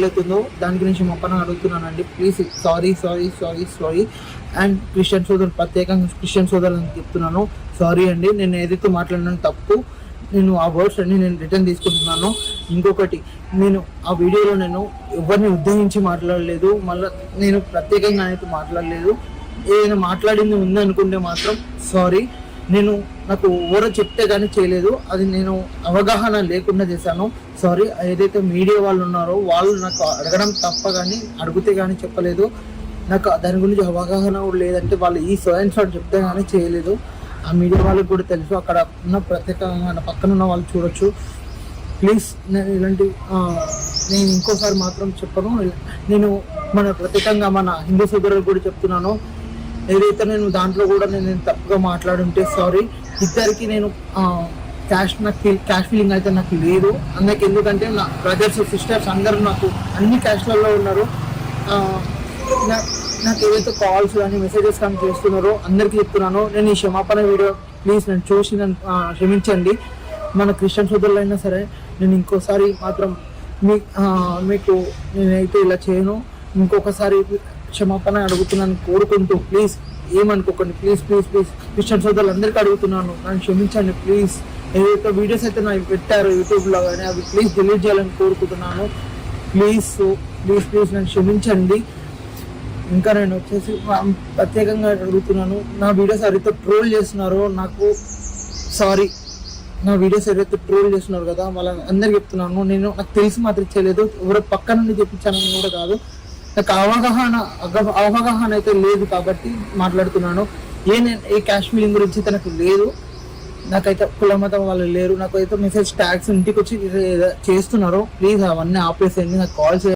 ఎట్లయితుందో దాని గురించి మొప్పన అడుగుతున్నానండి. Please sorry sorry sorry sorry. And Christian సోదరులు, ప్రత్యేకంగా క్రిస్టియన్ సోదరులను చెప్తున్నాను, సారీ అండి. నేను ఏదైతే మాట్లాడినాను తప్పు, నేను ఆ వర్డ్స్ అన్ని నేను రిటర్న్ తీసుకుంటున్నాను. ఇంకొకటి, నేను ఆ వీడియోలో నేను ఎవరిని ఉద్దేశించి మాట్లాడలేదు, మళ్ళీ నేను ప్రత్యేకంగా అయితే మాట్లాడలేదు. ఏదైనా మాట్లాడింది ఉందనుకుంటే మాత్రం సారీ. నేను నాకు ఎవరో చెప్తే కానీ చేయలేదు, అది నేను అవగాహన లేకుండా చేశాను, సారీ. ఏదైతే మీడియా వాళ్ళు ఉన్నారో వాళ్ళు నాకు అడగడం తప్ప కానీ అడిగితే కానీ చెప్పలేదు. నాకు దాని గురించి అవగాహన కూడా లేదంటే వాళ్ళు ఈ సోయన్స్ అని చెప్తే కానీ చేయలేదు. ఆ మీడియా వాళ్ళకి కూడా తెలుసు, అక్కడ ఉన్న ప్రత్యేకంగా పక్కన ఉన్న వాళ్ళు చూడొచ్చు. ప్లీజ్ నేను ఇలాంటి నేను ఇంకోసారి మాత్రం చెప్పను. నేను ప్రత్యేకంగా మన హిందూ సోదరులకు కూడా చెప్తున్నాను, ఏదైతే నేను దాంట్లో కూడా నేను తప్పుగా మాట్లాడుంటే సారీ. ఇద్దరికి నేను క్యాష్ ఫీలింగ్ అయితే నాకు లేదు అందుకే, ఎందుకంటే నా బ్రదర్స్ సిస్టర్స్ అందరూ నాకు అన్ని క్యాష్లలో ఉన్నారు. నాకు ఏదైతే కాల్స్ కానీ మెసేజెస్ కానీ చేస్తున్నారో అందరికీ చెప్తున్నాను, నేను ఈ క్షమాపణ వీడియో ప్లీజ్ నన్ను చూసి నన్ను క్షమించండి. మన క్రిస్టియన్ సోదరులైనా సరే నేను ఇంకోసారి మాత్రం మీకు నేనైతే ఇలా చేయను. ఇంకొకసారి క్షమాపణ అడుగుతున్నాను కోరుకుంటూ, ప్లీజ్ ఏమనుకోకండి, ప్లీజ్ ప్లీజ్ ప్లీజ్ క్రిస్టియన్ సోదరులు అందరికీ అడుగుతున్నాను, నన్ను క్షమించండి ప్లీజ్. ఏదైతే వీడియోస్ అయితే నాకు పెట్టారు యూట్యూబ్లో కానీ అవి ప్లీజ్ డిలీట్ చేయాలని కోరుకుంటున్నాను. ప్లీజ్ ప్లీజ్ ప్లీజ్ నన్ను క్షమించండి. ఇంకా నేను వచ్చేసి ప్రత్యేకంగా అడుగుతున్నాను, నా వీడియోస్ ఎవరైతే ట్రోల్ చేస్తున్నారో నాకు సారీ. నా వీడియోస్ ఎవరైతే ట్రోల్ చేస్తున్నారు కదా వాళ్ళ అందరికి చెప్తున్నాను, నాకు తెలిసి మాత్రం చేయలేదు, ఎవరో పక్క నుండి చెప్పించానని కూడా కాదు. నాకు అవగాహన అయితే లేదు కాబట్టి మాట్లాడుతున్నాను. ఏ క్యాష్ ఫీలింగ్ గురించి తనకు లేదు. నాకైతే కుల మతం వాళ్ళు లేరు. నాకైతే మెసేజ్ ట్యాగ్స్ ఇంటికి వచ్చి చేస్తున్నారు, ప్లీజ్ అవన్నీ ఆపేసేయండి. నాకు కాల్